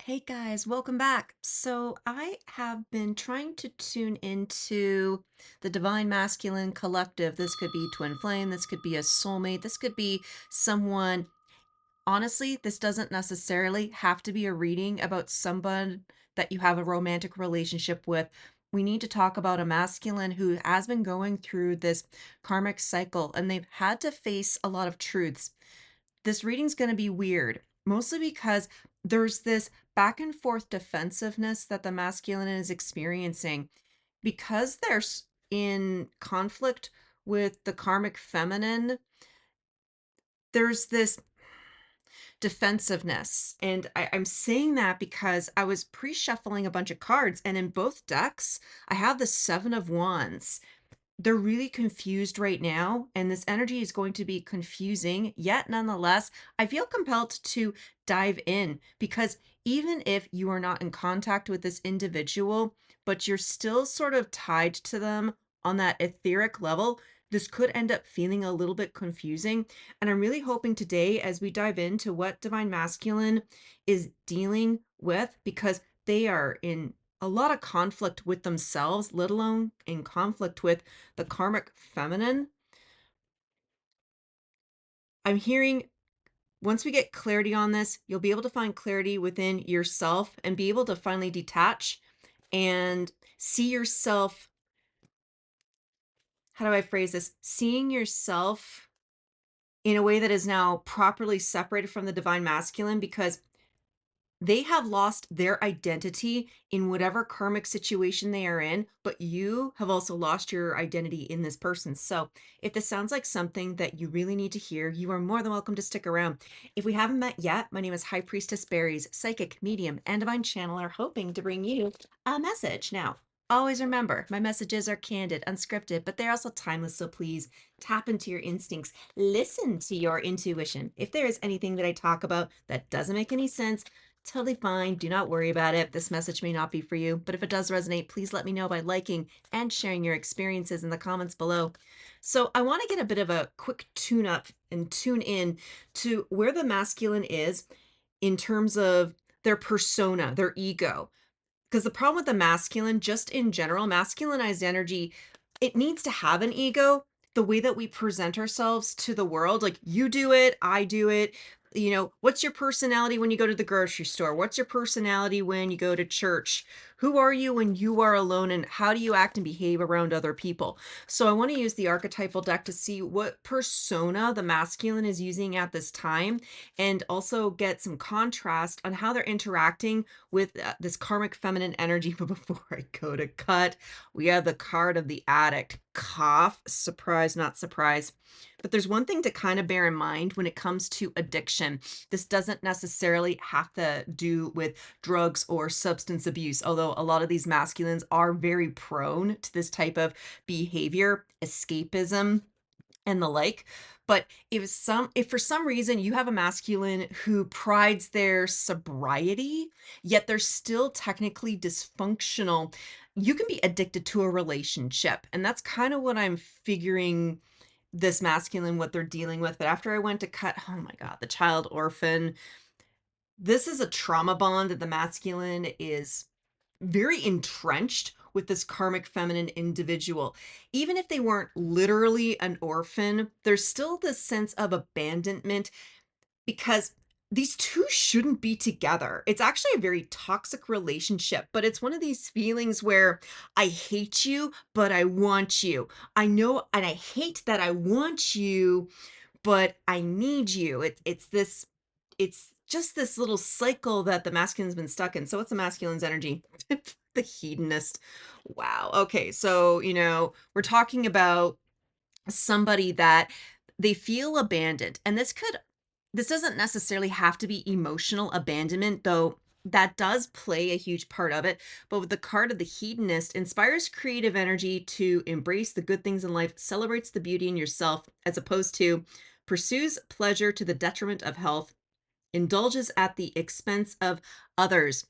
Hey guys, welcome back. So, I have been trying to tune into the Divine Masculine Collective. This could be twin flame, this could be a soulmate, this could be someone. Honestly, this doesn't necessarily have to be a reading about someone that you have a romantic relationship with. We need to talk about a masculine who has been going through this karmic cycle and they've had to face a lot of truths. This reading's going to be weird, mostly because there's this back and forth defensiveness that the masculine is experiencing because in conflict with the karmic feminine. There's this defensiveness. And I'm saying that because I was pre shuffling a bunch of cards, and in both decks, I have the Seven of Wands. They're really confused right now, and this energy is going to be confusing. Yet, nonetheless, I feel compelled to dive in because even if you are not in contact with this individual, but you're still sort of tied to them on that etheric level, this could end up feeling a little bit confusing. And I'm really hoping today, as we dive into what Divine Masculine is dealing with, because they are in a lot of conflict with themselves, let alone in conflict with the karmic feminine. I'm hearing once we get clarity on this, you'll be able to find clarity within yourself and be able to finally detach and see yourself. How do I phrase this? Seeing yourself in a way that is now properly separated from the divine masculine, because they have lost their identity in whatever karmic situation they are in, but you have also lost your identity in this person. So, if this sounds like something that you really need to hear, you are more than welcome to stick around. If we haven't met yet, my name is High Priestess Berries, psychic, medium, and divine channeler, hoping to bring you a message. Now, always remember, my messages are candid, unscripted, but they're also timeless. So please tap into your instincts, listen to your intuition. If there is anything that I talk about that doesn't make any sense, totally fine. Do not worry about it. This message may not be for you, but if it does resonate, please let me know by liking and sharing your experiences in the comments below. So, I want to get a bit of a quick tune up and tune in to where the masculine is in terms of their persona, their ego. Because the problem with the masculine, just in general, masculinized energy, it needs to have an ego. The way that we present ourselves to the world, like you do it, I do it. What's your personality when you go to the grocery store? What's your personality when you go to church? Who are you when you are alone? And how do you act and behave around other people? So I want to use the archetypal deck to see what persona the masculine is using at this time and also get some contrast on how they're interacting with this karmic feminine energy. But before I go to cut, we have the card of the addict. Cough, surprise, not surprise. But there's one thing to kind of bear in mind when it comes to addiction. This doesn't necessarily have to do with drugs or substance abuse, although a lot of these masculines are very prone to this type of behavior, escapism, and the like. But if for some reason you have a masculine who prides their sobriety, yet they're still technically dysfunctional, you can be addicted to a relationship. And that's kind of what I'm figuring this masculine, what they're dealing with. But after I went to cut, oh my God, the child orphan, this is a trauma bond that the masculine is very entrenched with this karmic feminine individual. Even if they weren't literally an orphan, there's still this sense of abandonment because these two shouldn't be together. It's actually a very toxic relationship, but it's one of these feelings where I hate you, but I want you. I know, and I hate that I want you, but I need you. It's just this little cycle that the masculine's been stuck in. So what's the masculine's energy? The hedonist. Wow. Okay. So, we're talking about somebody that they feel abandoned. And this doesn't necessarily have to be emotional abandonment, though that does play a huge part of it. But with the card of the hedonist, inspires creative energy to embrace the good things in life, celebrates the beauty in yourself, as opposed to pursues pleasure to the detriment of health, indulges at the expense of others.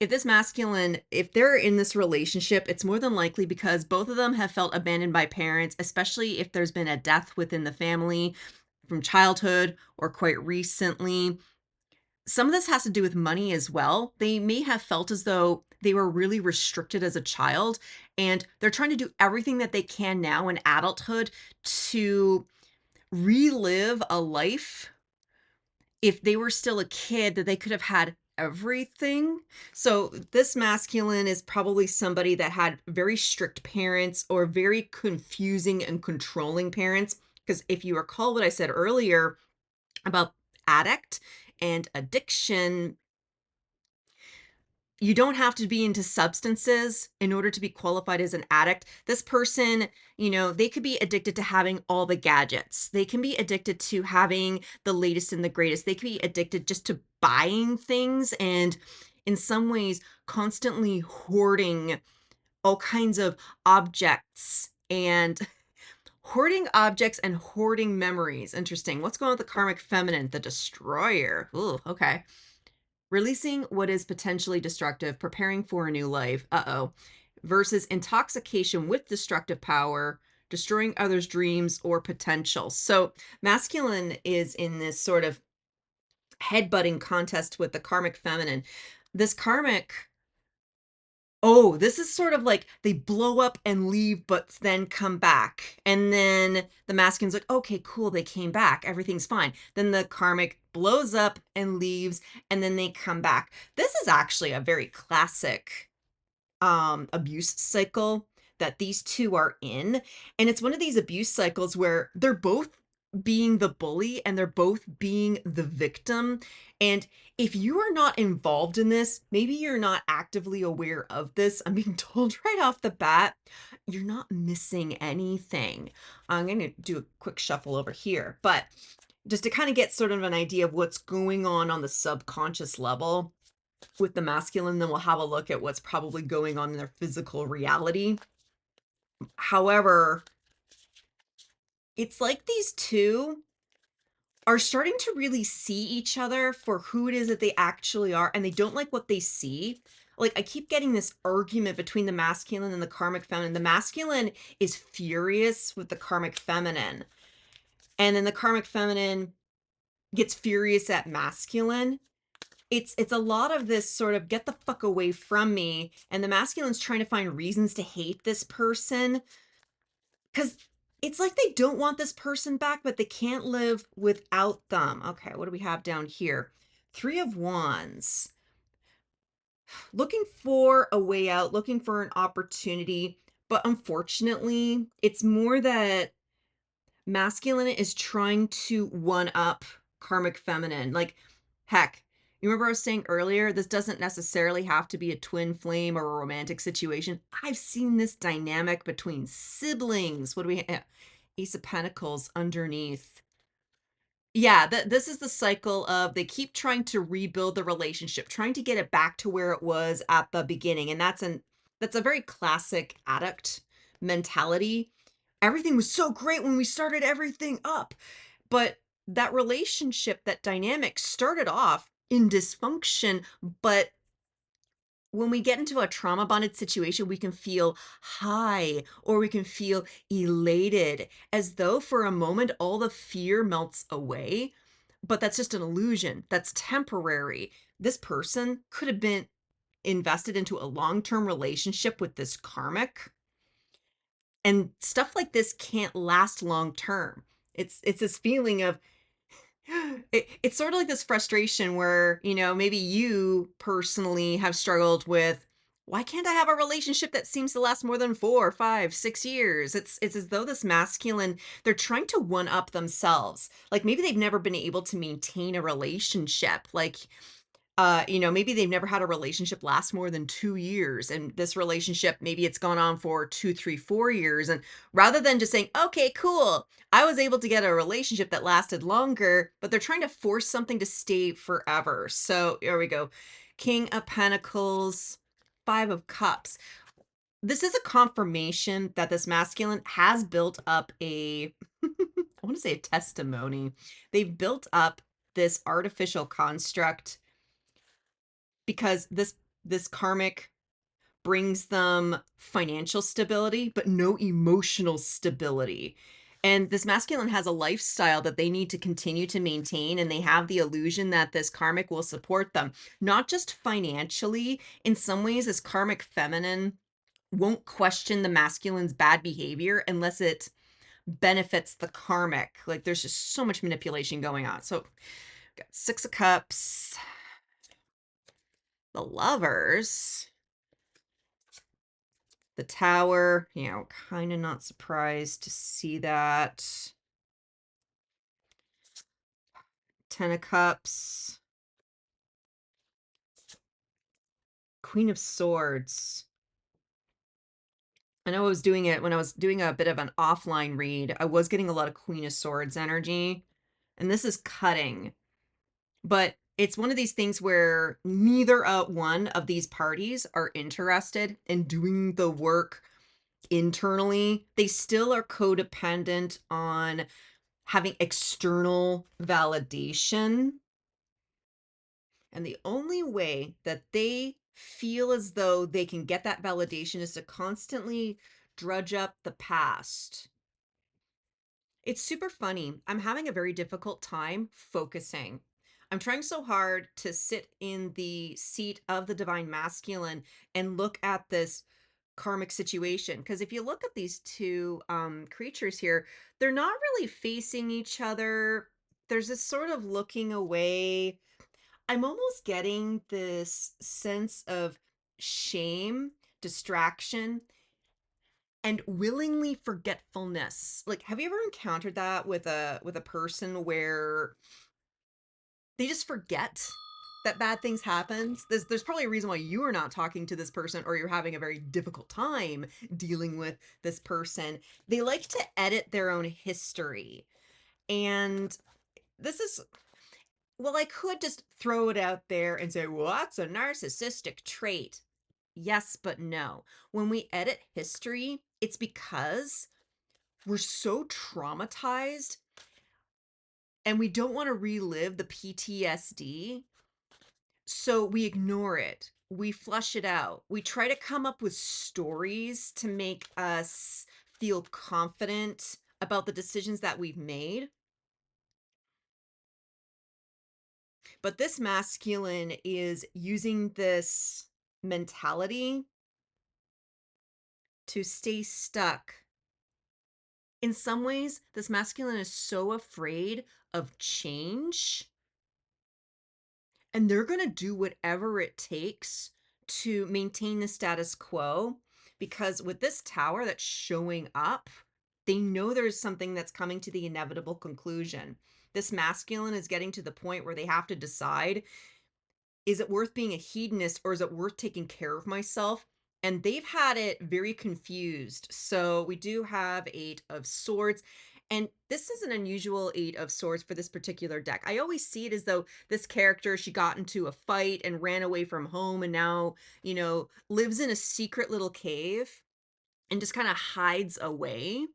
If they're in this relationship, it's more than likely because both of them have felt abandoned by parents, especially if there's been a death within the family from childhood or quite recently. Some of this has to do with money as well. They may have felt as though they were really restricted as a child, and they're trying to do everything that they can now in adulthood to relive a life if they were still a kid that they could have had everything. So this masculine is probably somebody that had very strict parents or very confusing and controlling parents. Because if you recall what I said earlier about addict and addiction, you don't have to be into substances in order to be qualified as an addict. This person, they could be addicted to having all the gadgets. They can be addicted to having the latest and the greatest. They could be addicted just to buying things and in some ways constantly hoarding all kinds of objects and hoarding objects and hoarding memories. Interesting. What's going on with the karmic feminine, the destroyer? Ooh, okay. Releasing what is potentially destructive, preparing for a new life. Uh-oh. Versus intoxication with destructive power, destroying others' dreams or potential. So, masculine is in this sort of headbutting contest with the karmic feminine. This karmic, oh, this is sort of like they blow up and leave, but then come back. And then the masculine's like, okay, cool, they came back. Everything's fine. Then the karmic blows up and leaves, and then they come back. This is actually a very classic abuse cycle that these two are in. And it's one of these abuse cycles where they're both being the bully and they're both being the victim. And if you are not involved in this, maybe you're not actively aware of this. I'm being told right off the bat, you're not missing anything. I'm going to do a quick shuffle over here, but just to kind of get sort of an idea of what's going on the subconscious level with the masculine, then we'll have a look at what's probably going on in their physical reality. However, it's like these two are starting to really see each other for who it is that they actually are, and they don't like what they see. Like, I keep getting this argument between the masculine and the karmic feminine. The masculine is furious with the karmic feminine, and then the karmic feminine gets furious at masculine. It's a lot of this sort of get the fuck away from me, and the masculine's trying to find reasons to hate this person because it's like they don't want this person back, but they can't live without them. Okay, what do we have down here? Three of Wands. Looking for a way out, looking for an opportunity, but unfortunately, it's more that masculine is trying to one up karmic feminine. Like, heck, you remember I was saying earlier, this doesn't necessarily have to be a twin flame or a romantic situation. I've seen this dynamic between siblings. What do we have? Ace of Pentacles underneath. Yeah, this is the cycle of they keep trying to rebuild the relationship, trying to get it back to where it was at the beginning. And that's a very classic addict mentality. Everything was so great when we started everything up. But that relationship, that dynamic started off in dysfunction, but when we get into a trauma bonded situation, we can feel high or we can feel elated as though for a moment all the fear melts away. But that's just an illusion. That's temporary. This person could have been invested into a long term relationship with this karmic, and stuff like this can't last long term. It's this feeling of it's sort of like this frustration where, maybe you personally have struggled with, why can't I have a relationship that seems to last more than 4, 5, 6 years? It's as though this masculine, they're trying to one up themselves. Like maybe they've never been able to maintain a relationship. Like maybe they've never had a relationship last more than 2 years. And this relationship, maybe it's gone on for 2, 3, 4 years. And rather than just saying, okay, cool, I was able to get a relationship that lasted longer, but they're trying to force something to stay forever. So here we go. King of Pentacles, Five of Cups. This is a confirmation that this masculine has built up I want to say a testimony. They've built up this artificial construct because this karmic brings them financial stability but no emotional stability. And this masculine has a lifestyle that they need to continue to maintain, and they have the illusion that this karmic will support them, not just financially. In some ways, this karmic feminine won't question the masculine's bad behavior unless it benefits the karmic. Like there's just so much manipulation going on. So, got 6 of cups, the lovers, the tower, kind of not surprised to see that. 10 of cups, queen of swords. I know I was doing it when I was doing a bit of an offline read. I was getting a lot of queen of swords energy, and this is cutting. But it's one of these things where neither one of these parties are interested in doing the work internally. They still are codependent on having external validation. And the only way that they feel as though they can get that validation is to constantly drudge up the past. It's super funny. I'm having a very difficult time focusing. I'm trying so hard to sit in the seat of the divine masculine and look at this karmic situation. Because if you look at these two creatures here, they're not really facing each other. There's this sort of looking away. I'm almost getting this sense of shame, distraction, and willingly forgetfulness. Like, have you ever encountered that with a person where they just forget that bad things happen? There's probably a reason why you are not talking to this person, or you're having a very difficult time dealing with this person. They like to edit their own history. And this is, well, I could just throw it out there and say, well, that's a narcissistic trait. Yes, but no. When we edit history, it's because we're so traumatized and we don't want to relive the PTSD. So we ignore it. We flush it out. We try to come up with stories to make us feel confident about the decisions that we've made. But this masculine is using this mentality to stay stuck. In some ways, this masculine is so afraid of change, and they're going to do whatever it takes to maintain the status quo, because with this tower that's showing up, they know there's something that's coming to the inevitable conclusion. This masculine is getting to the point where they have to decide, is it worth being a hedonist or is it worth taking care of myself? And they've had it very confused. So we do have 8 of Swords. And this is an unusual 8 of Swords for this particular deck. I always see it as though this character, she got into a fight and ran away from home and now, lives in a secret little cave and just kind of hides away.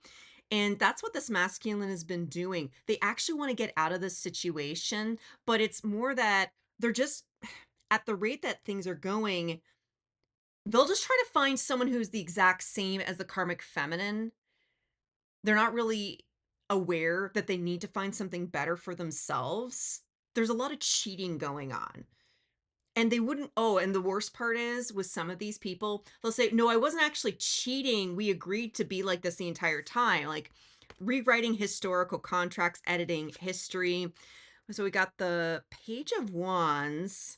And that's what this masculine has been doing. They actually want to get out of this situation, but it's more that they're just, at the rate that things are going, they'll just try to find someone who's the exact same as the karmic feminine. They're not really aware that they need to find something better for themselves. There's a lot of cheating going on. And they wouldn't, oh, and the worst part is with some of these people, they'll say, no, I wasn't actually cheating. We agreed to be like this the entire time. Like rewriting historical contracts, editing history. So we got the Page of Wands,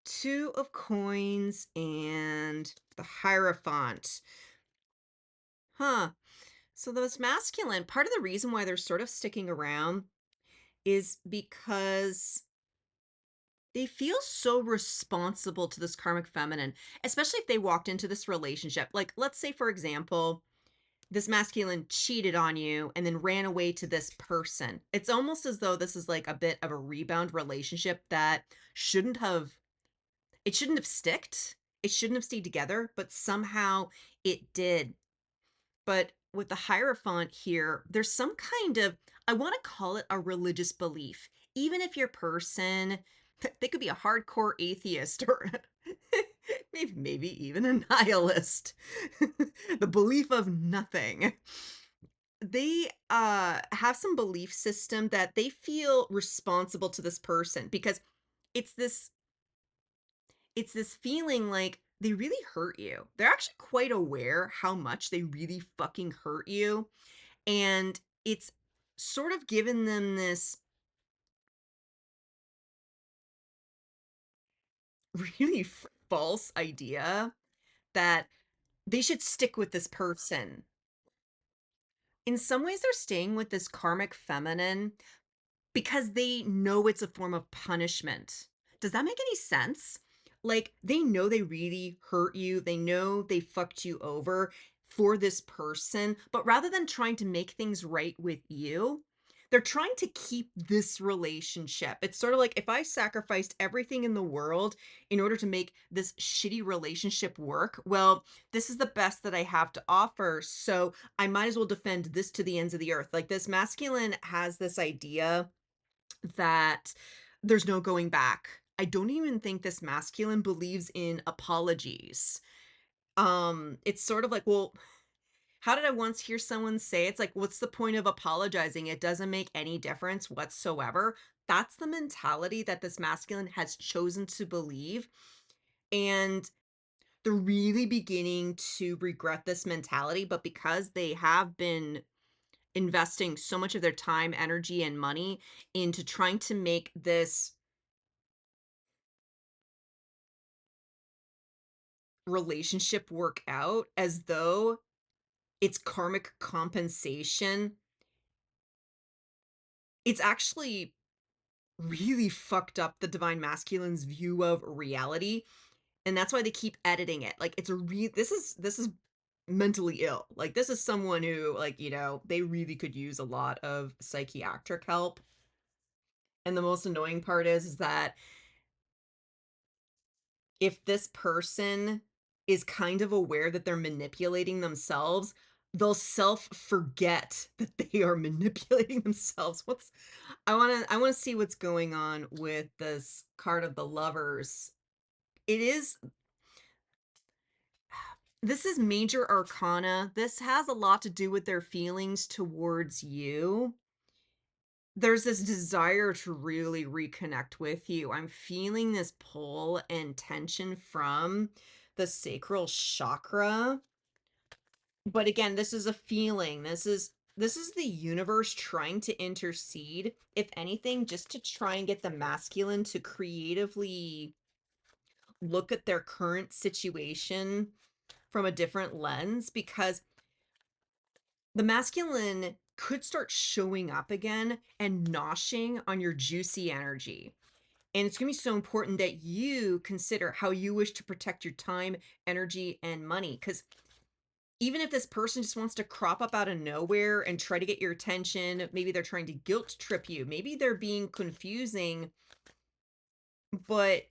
2 of Coins, and the Hierophant. Huh. So this masculine, part of the reason why they're sort of sticking around is because they feel so responsible to this karmic feminine, especially if they walked into this relationship. Like, let's say, for example, this masculine cheated on you and then ran away to this person. It's almost as though this is like a bit of a rebound relationship that shouldn't have, it shouldn't have sticked. It shouldn't have stayed together, but somehow it did. But with the Hierophant here, there's some kind of, I want to call it a religious belief. Even if your person, they could be a hardcore atheist or maybe even a nihilist. The belief of nothing. they have some belief system that they feel responsible to this person because it's this it's this feeling like they really hurt you. They're actually quite aware how much they really fucking hurt you, and it's sort of given them this really false idea that they should stick with this person. In some ways, they're staying with this karmic feminine because they know it's a form of punishment. Does that make any sense? Like, they know they really hurt you, they know they fucked you over for this person, but rather than trying to make things right with you, they're trying to keep this relationship. It's sort of like if I sacrificed everything in the world in order to make this shitty relationship work, well, this is the best that I have to offer. So I might as well defend this to the ends of the earth. Like, this masculine has this idea that there's no going back. I don't even think this masculine believes in apologies. It's sort of like, well, how did I once hear someone say it's like, what's the point of apologizing? It doesn't make any difference whatsoever. That's the mentality that this masculine has chosen to believe. And they're really beginning to regret this mentality, but because they have been investing so much of their time, energy, and money into trying to make this relationship work out as though it's karmic compensation, it's actually really fucked up the divine masculine's view of reality, and that's why they keep editing it. Like, it's a this is mentally ill. Like, this is someone who, like, they really could use a lot of psychiatric help. And the most annoying part is that if this person is kind of aware that they're manipulating themselves, they'll self forget that they are manipulating themselves. I want to see what's going on with this card of the lovers. It is This is major arcana. This has a lot to do with their feelings towards you. There's this desire to really reconnect with you. I'm feeling this pull and tension from the sacral chakra. But again, this is a feeling. This is the universe trying to intercede, if anything, just to try and get the masculine to creatively look at their current situation from a different lens, because the masculine could start showing up again and noshing on your juicy energy. And it's going to be so important that you consider how you wish to protect your time, energy, and money. Because even if this person just wants to crop up out of nowhere and try to get your attention, maybe they're trying to guilt trip you, maybe they're being confusing, but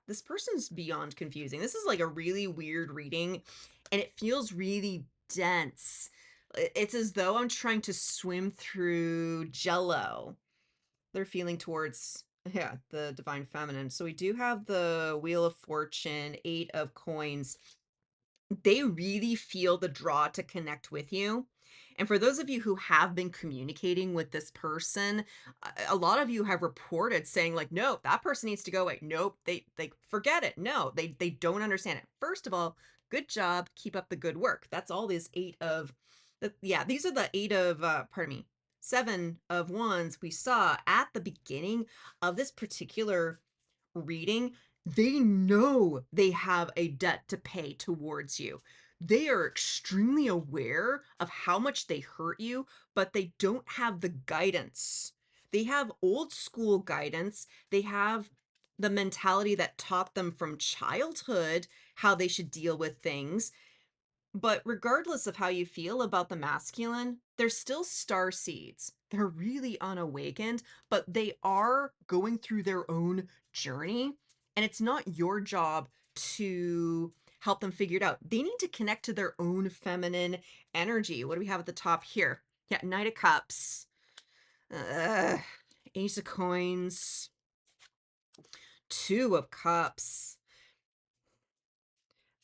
this person's beyond confusing. This is like a really weird reading, and it feels really dense. It's as though I'm trying to swim through jello. They're feeling towards, yeah, the divine feminine. So we do have the Wheel of Fortune, 8 of Coins. They really feel the draw to connect with you. And for those of you who have been communicating with this person, a lot of you have reported saying like, "No, that person needs to go away. Nope, they forget it. No, they don't understand it." First of all, good job. Keep up the good work. That's all this yeah, these are the 7 of Wands we saw at the beginning of this particular reading. They know they have a debt to pay towards you. They are extremely aware of how much they hurt you, but they don't have the guidance. They have old school guidance. They have the mentality that taught them from childhood how they should deal with things. But regardless of how you feel about the masculine, they're still star seeds. They're really unawakened, but they are going through their own journey. And it's not your job to help them figure it out. They need to connect to their own feminine energy. What do we have at the top here? Yeah, Knight of Cups, uh, Ace of Coins, 2 of Cups.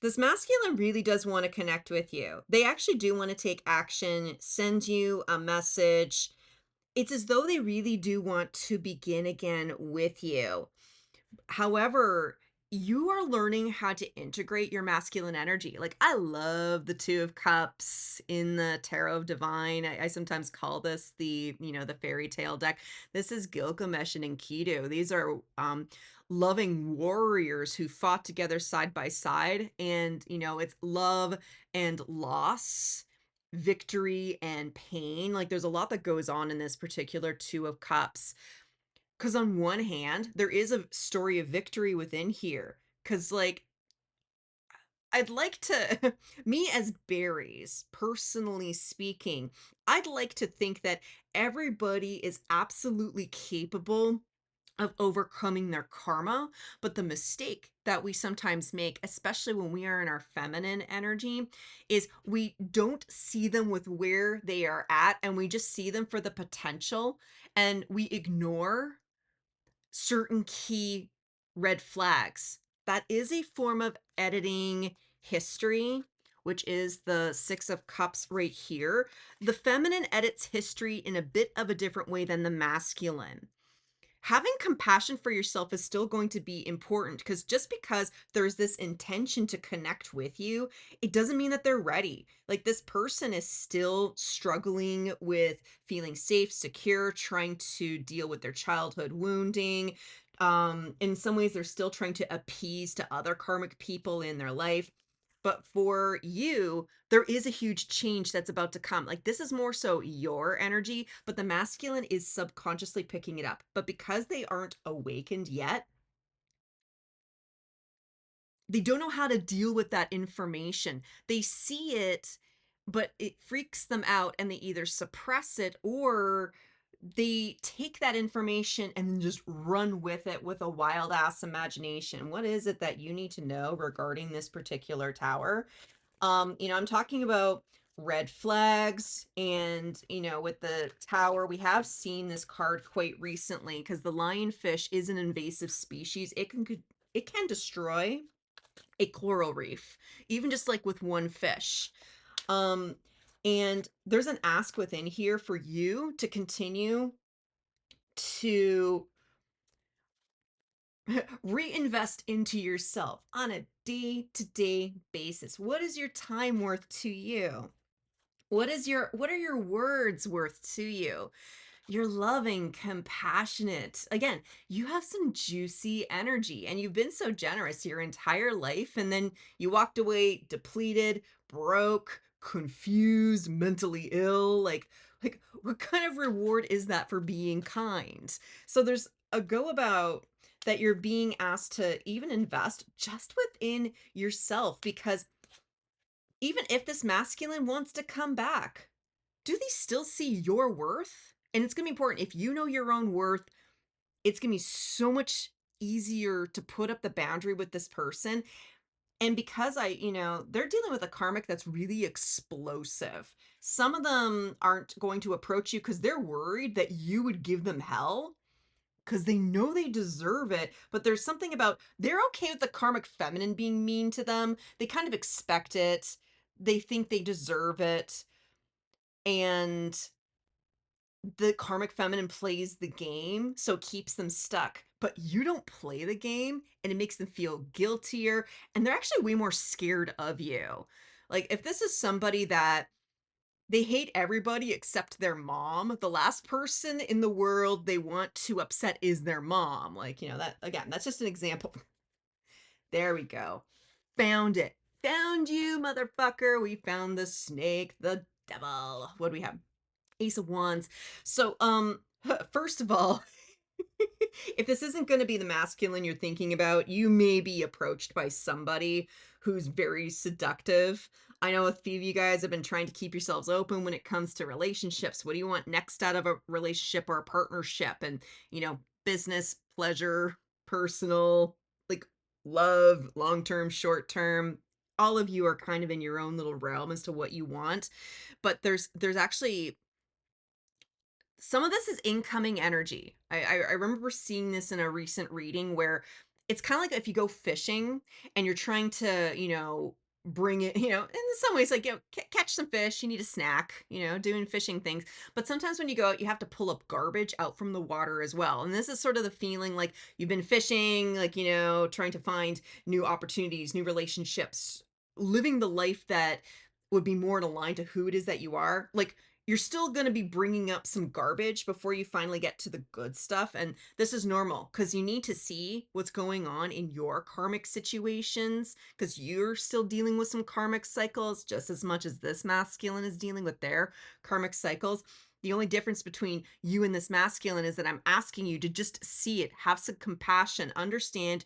This masculine really does want to connect with you. They actually do want to take action, send you a message. It's as though they really do want to begin again with you. However, you are learning how to integrate your masculine energy. Like, I love the Two of Cups in the Tarot of Divine. I sometimes call this the fairy tale deck. This is Gilgamesh and Enkidu. These are loving warriors who fought together side by side. And, it's love and loss, victory and pain. Like, there's a lot that goes on in this particular Two of Cups. 'Cause on one hand, there is a story of victory within here. Cause like, I'd like to me as berries, personally speaking, I'd like to think that everybody is absolutely capable of overcoming their karma, but the mistake that we sometimes make, especially when we are in our feminine energy, is we don't see them with where they are at, and we just see them for the potential, and we ignore certain key red flags. That is a form of editing history, which is the Six of Cups right here. The feminine edits history in a bit of a different way than the masculine. Having compassion for yourself is still going to be important, because just because there's this intention to connect with you, it doesn't mean that they're ready. Like, this person is still struggling with feeling safe, secure, trying to deal with their childhood wounding. In some ways, they're still trying to appease to other karmic people in their life. But for you, there is a huge change that's about to come. Like, this is more so your energy, but the masculine is subconsciously picking it up. But because they aren't awakened yet, they don't know how to deal with that information. They see it, but it freaks them out, and they either suppress it or they take that information and then just run with it with a wild ass imagination. What is it that you need to know regarding this particular tower? I'm talking about red flags, and with the tower, we have seen this card quite recently because the lionfish is an invasive species. It can destroy a coral reef, even just like with one fish. Um, and there's an ask within here for you to continue to reinvest into yourself on a day-to-day basis. What is your time worth to you? What are your words worth to you? You're loving, compassionate. Again, you have some juicy energy, and you've been so generous your entire life, and then you walked away depleted, broke, confused, mentally ill. Like what kind of reward is that for being kind? So there's a go about that you're being asked to even invest just within yourself, because even if this masculine wants to come back, do they still see your worth? And it's gonna be important. If you know your own worth, it's gonna be so much easier to put up the boundary with this person. And because they're dealing with a karmic that's really explosive. Some of them aren't going to approach you because they're worried that you would give them hell, because they know they deserve it. But there's something about they're okay with the karmic feminine being mean to them. They kind of expect it. They think they deserve it. And the karmic feminine plays the game, so it keeps them stuck. But you don't play the game, and it makes them feel guiltier, and they're actually way more scared of you. Like, if this is somebody that they hate everybody except their mom, the last person in the world they want to upset is their mom. Like, that again, that's just an example. There we go. Found it. Found you, motherfucker. We found the snake, the devil. What do we have? Ace of Wands. So, first of all, if this isn't going to be the masculine you're thinking about, you may be approached by somebody who's very seductive. I know a few of you guys have been trying to keep yourselves open when it comes to relationships. What do you want next out of a relationship or a partnership? And, business, pleasure, personal, like love, long term, short term. All of you are kind of in your own little realm as to what you want. But there's actually some of this is incoming energy. I remember seeing this in a recent reading where It's kinda like if you go fishing and you're trying to, bring it, in some ways, like, catch some fish, you need a snack, doing fishing things. But sometimes when you go out, you have to pull up garbage out from the water as well. And this is sort of the feeling like you've been fishing, like, trying to find new opportunities, new relationships, living the life that would be more aligned to who it is that you are. Like, you're still going to be bringing up some garbage before you finally get to the good stuff. And this is normal because you need to see what's going on in your karmic situations because you're still dealing with some karmic cycles just as much as this masculine is dealing with their karmic cycles. The only difference between you and this masculine is that I'm asking you to just see it, have some compassion, understand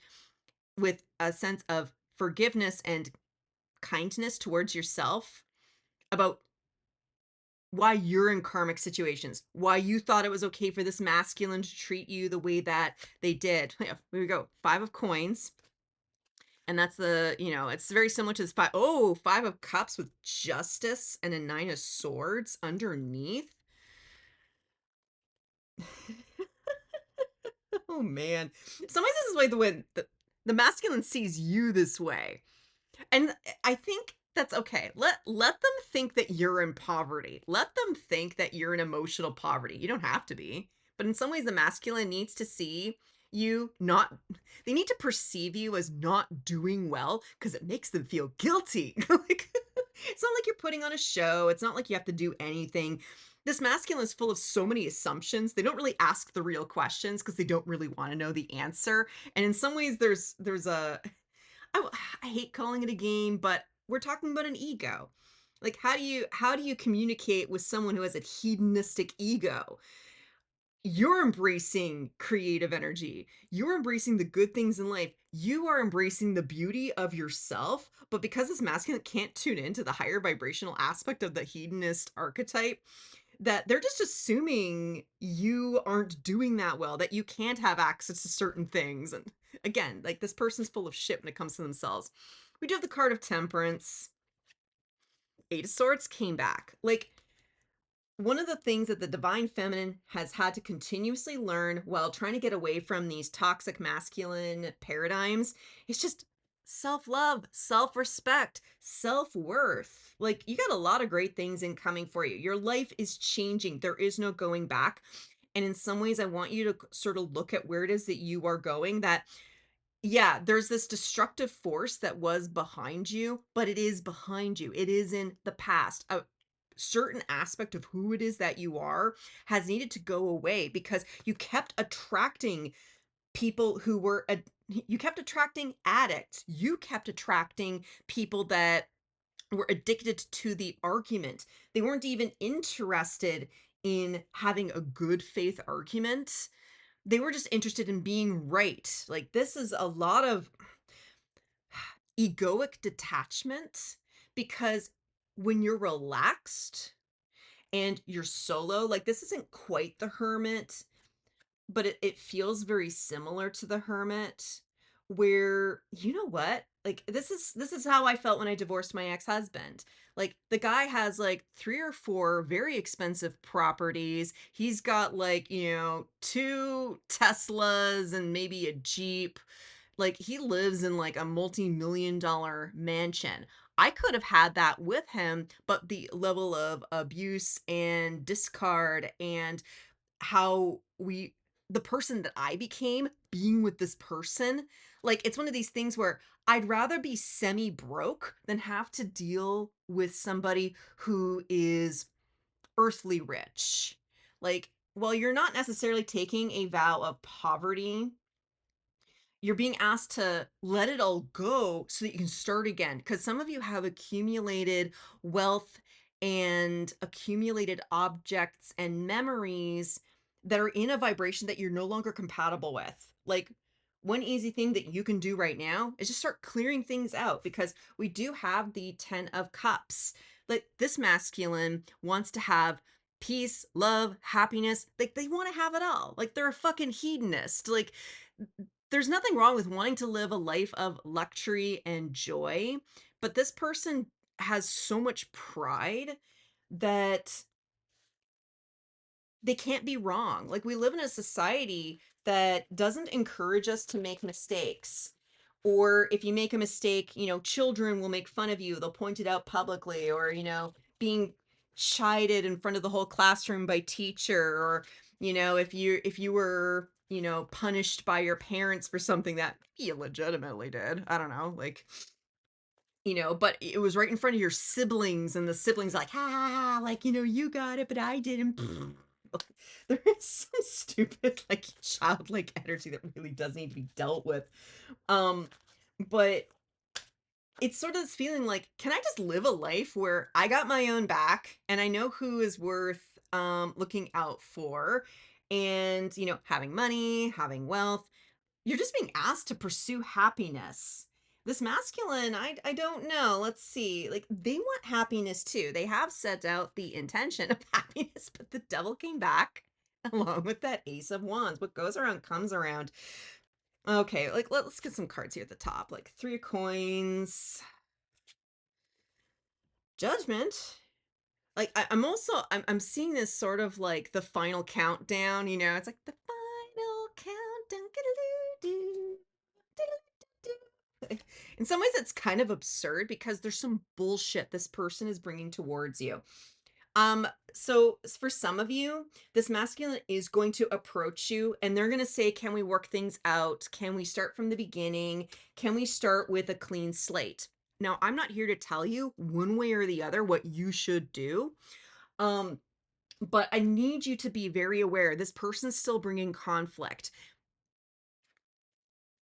with a sense of forgiveness and kindness towards yourself about why you're in karmic situations, why you thought it was okay for this masculine to treat you the way that they did. Yeah, here we go. 5 of coins. And that's it's very similar to this five. Oh, 5 of cups with justice and a 9 of swords underneath. Oh man. Sometimes this is way the masculine sees you this way. And I think that's okay. Let them think that you're in poverty. Let them think that you're in emotional poverty. You don't have to be. But in some ways the masculine needs to see you not they need to perceive you as not doing well because it makes them feel guilty. Like it's not like you're putting on a show. It's not like you have to do anything. This masculine is full of so many assumptions. They don't really ask the real questions because they don't really want to know the answer. And in some ways there's a I hate calling it a game, but we're talking about an ego. Like how do you communicate with someone who has a hedonistic ego? You're embracing creative energy. You're embracing the good things in life. You are embracing the beauty of yourself. But because this masculine can't tune into the higher vibrational aspect of the hedonist archetype, that they're just assuming you aren't doing that well, that you can't have access to certain things. And again, like this person's full of shit when it comes to themselves. We do have the card of temperance. 8 of swords came back. Like one of the things that the divine feminine has had to continuously learn while trying to get away from these toxic masculine paradigms is just self-love, self-respect, self-worth. Like you got a lot of great things incoming for you. Your life is changing. There is no going back. And in some ways I want you to sort of look at where it is that you are going, that yeah, there's this destructive force that was behind you, but it is behind you. It is in the past. A certain aspect of who it is that you are has needed to go away because you kept attracting people who were you kept attracting addicts. You kept attracting people that were addicted to the argument. They weren't even interested in having a good faith argument. They were just interested in being right. Like this is a lot of egoic detachment because when you're relaxed and you're solo, like this isn't quite the hermit, but it feels very similar to the hermit where you know what? Like this is how I felt when I divorced my ex-husband. Like the guy has like 3 or 4 very expensive properties. He's got like, 2 Teslas and maybe a Jeep. Like he lives in like a multi-million dollar mansion. I could have had that with him, but the level of abuse and discard and how we the person that I became being with this person, like it's one of these things where I'd rather be semi broke than have to deal with somebody who is earthly rich. Like, while you're not necessarily taking a vow of poverty, you're being asked to let it all go so that you can start again. Because some of you have accumulated wealth and accumulated objects and memories that are in a vibration that you're no longer compatible with. Like, one easy thing that you can do right now is just start clearing things out because we do have the 10 of cups. Like, this masculine wants to have peace, love, happiness. Like, they want to have it all. Like, they're a fucking hedonist. Like, there's nothing wrong with wanting to live a life of luxury and joy, but this person has so much pride that they can't be wrong. Like, we live in a society that doesn't encourage us to make mistakes. Or if you make a mistake, children will make fun of you. They'll point it out publicly, or, being chided in front of the whole classroom by teacher, or, if you were, punished by your parents for something that you legitimately did. I don't know, like, but it was right in front of your siblings, and the siblings like, ha ha ha, like, you got it, but I didn't. There is some stupid, like, childlike energy that really does need to be dealt with. Um, but it's sort of this feeling like, can I just live a life where I got my own back and I know who is worth looking out for, and having money, having wealth, you're just being asked to pursue happiness. This masculine, I don't know. Let's see. Like, they want happiness too. They have set out the intention of happiness, but the devil came back along with that ace of wands. What goes around comes around. Okay, like, let's get some cards here at the top. Like, three of coins, judgment. Like, I'm also I'm seeing this sort of like the final countdown, it's like the final countdown. In some ways, it's kind of absurd because there's some bullshit this person is bringing towards you. So for some of you, this masculine is going to approach you and they're going to say, can we work things out? Can we start from the beginning? Can we start with a clean slate? Now, I'm not here to tell you one way or the other what you should do. Um, but I need you to be very aware this person's still bringing conflict.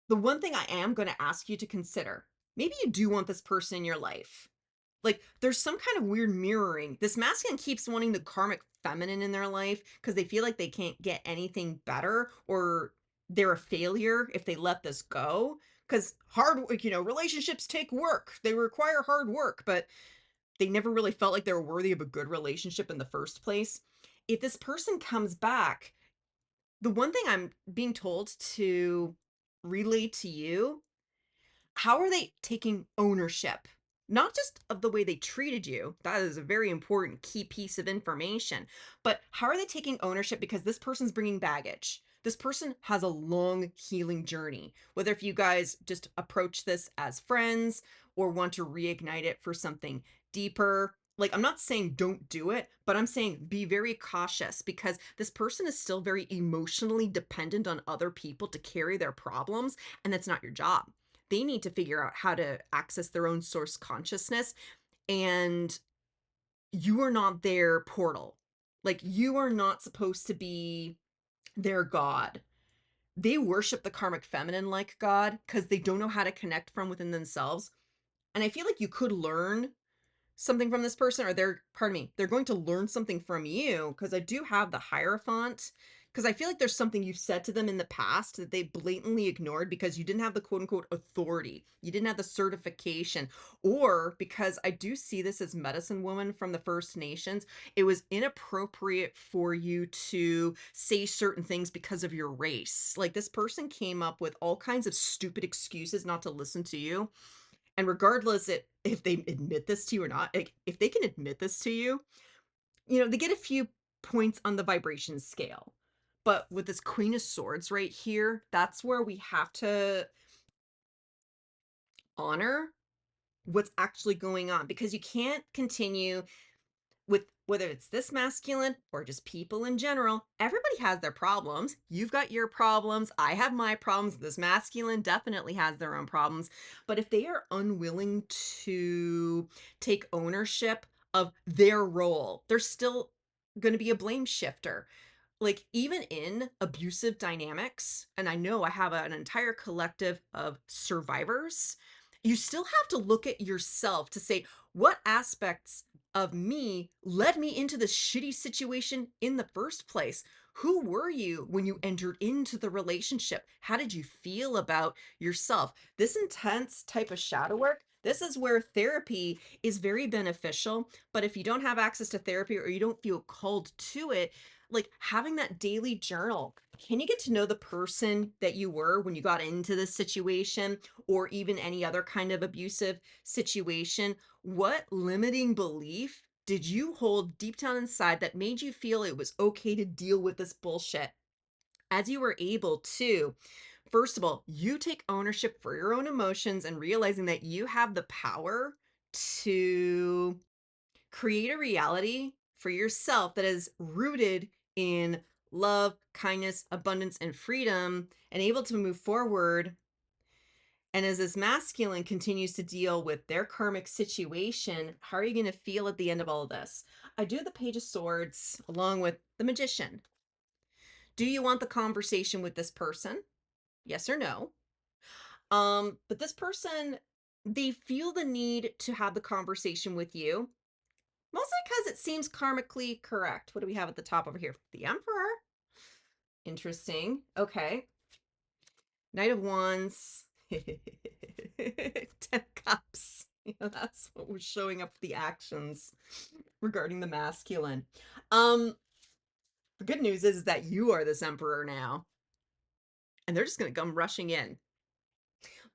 The one thing I am going to ask you to consider, maybe you do want this person in your life. Like, there's some kind of weird mirroring. This masculine keeps wanting the karmic feminine in their life because they feel like they can't get anything better, or they're a failure if they let this go. Because relationships take work. They require hard work, but they never really felt like they were worthy of a good relationship in the first place. If this person comes back, the one thing I'm being told to relay to you, how are they taking ownership? Not just of the way they treated you, that is a very important key piece of information, but how are they taking ownership because this person's bringing baggage? This person has a long healing journey. Whether if you guys just approach this as friends or want to reignite it for something deeper. Like, I'm not saying don't do it, but I'm saying be very cautious because this person is still very emotionally dependent on other people to carry their problems, and that's not your job. They need to figure out how to access their own source consciousness, and you are not their portal. Like, you are not supposed to be their god. They worship the karmic feminine like god because they don't know how to connect from within themselves. And I feel like you could learn something from this person, or they're going to learn something from you, because I do have the Hierophant, because I feel like there's something you've said to them in the past that they blatantly ignored because you didn't have the quote unquote authority, you didn't have the certification, or because I do see this as medicine woman from the First Nations, it was inappropriate for you to say certain things because of your race. Like, this person came up with all kinds of stupid excuses not to listen to you, and regardless if they admit this to you or not, like, if they can admit this to you, they get a few points on the vibration scale. But with this Queen of Swords right here, that's where we have to honor what's actually going on, because you can't continue with, whether it's this masculine or just people in general, everybody has their problems. You've got your problems. I have my problems. This masculine definitely has their own problems. But if they are unwilling to take ownership of their role, they're still going to be a blame shifter. Like, even in abusive dynamics, and I know I have an entire collective of survivors, you still have to look at yourself to say, what aspects of me led me into this shitty situation in the first place? Who were you when you entered into the relationship? How did you feel about yourself? This intense type of shadow work, this is where therapy is very beneficial. But if you don't have access to therapy, or you don't feel called to it, like, having that daily journal, can you get to know the person that you were when you got into this situation, or even any other kind of abusive situation? What limiting belief did you hold deep down inside that made you feel it was okay to deal with this bullshit? As you were able to, first of all, you take ownership for your own emotions and realizing that you have the power to create a reality for yourself that is rooted in love, kindness, abundance, and freedom, and able to move forward. And as this masculine continues to deal with their karmic situation, how are you going to feel at the end of all of this? I do the Page of Swords along with the Magician. Do you want the conversation with this person? Yes or no? But this person, they feel the need to have the conversation with you, mostly because it seems karmically correct. What do we have at the top over here? The Emperor. Interesting. Okay. Knight of Wands. 10 Cups. That's what was showing up the actions regarding the masculine. Um, the good news is that you are this emperor now, and they're just gonna come rushing in.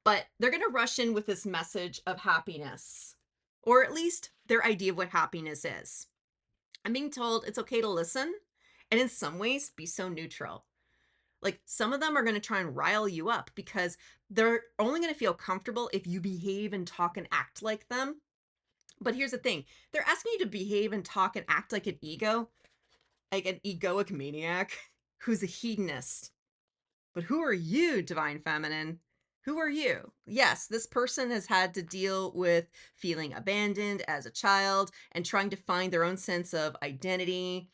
But they're gonna rush in with this message of happiness, or at least their idea of what happiness is. I'm being told it's okay to listen, and in some ways be so neutral. Like some of them are going to try and rile you up because they're only going to feel comfortable if you behave and talk and act like them. But here's the thing, they're asking you to behave and talk and act like an egoic maniac who's a hedonist. But who are you, Divine Feminine? Who are you? Yes, this person has had to deal with feeling abandoned as a child and trying to find their own sense of identity.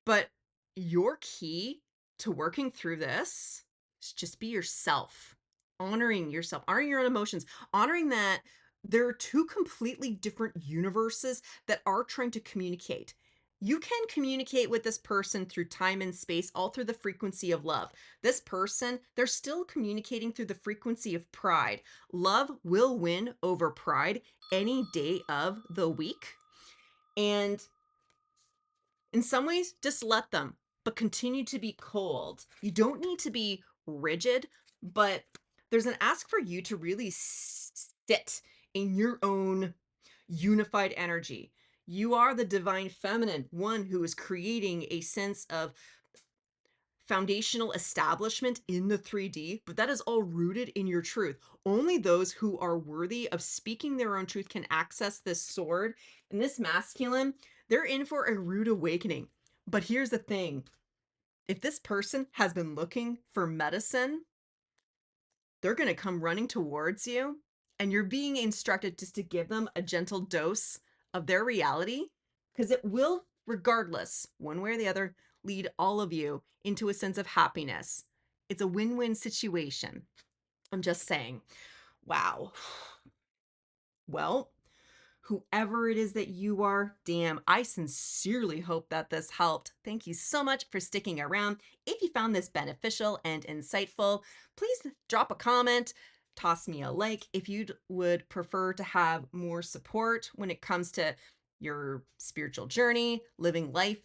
But your key to working through this is just be yourself, honoring yourself, honoring your own emotions, honoring that there are two completely different universes that are trying to communicate. You can communicate with this person through time and space, all through the frequency of love. This person, they're still communicating through the frequency of pride. Love will win over pride any day of the week. And in some ways, just let them, but continue to be cold. You don't need to be rigid, but there's an ask for you to really sit in your own unified energy. You are the divine feminine, one who is creating a sense of foundational establishment in the 3D, but that is all rooted in your truth. Only those who are worthy of speaking their own truth can access this sword. And this masculine, they're in for a rude awakening. But here's the thing, if this person has been looking for medicine, they're going to come running towards you, and you're being instructed just to give them a gentle dose of their reality, because it will, regardless, one way or the other, lead all of you into a sense of happiness. It's a win-win situation. I'm just saying. Wow. Well, whoever it is that you are, damn, I sincerely hope that this helped. Thank you so much for sticking around. If you found this beneficial and insightful, please drop a comment, toss me a like if you would prefer to have more support when it comes to your spiritual journey, living life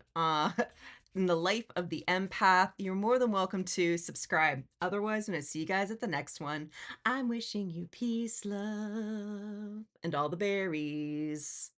in the life of the empath. You're more than welcome to subscribe. Otherwise, I'm going to see you guys at the next one. I'm wishing you peace, love, and all the berries.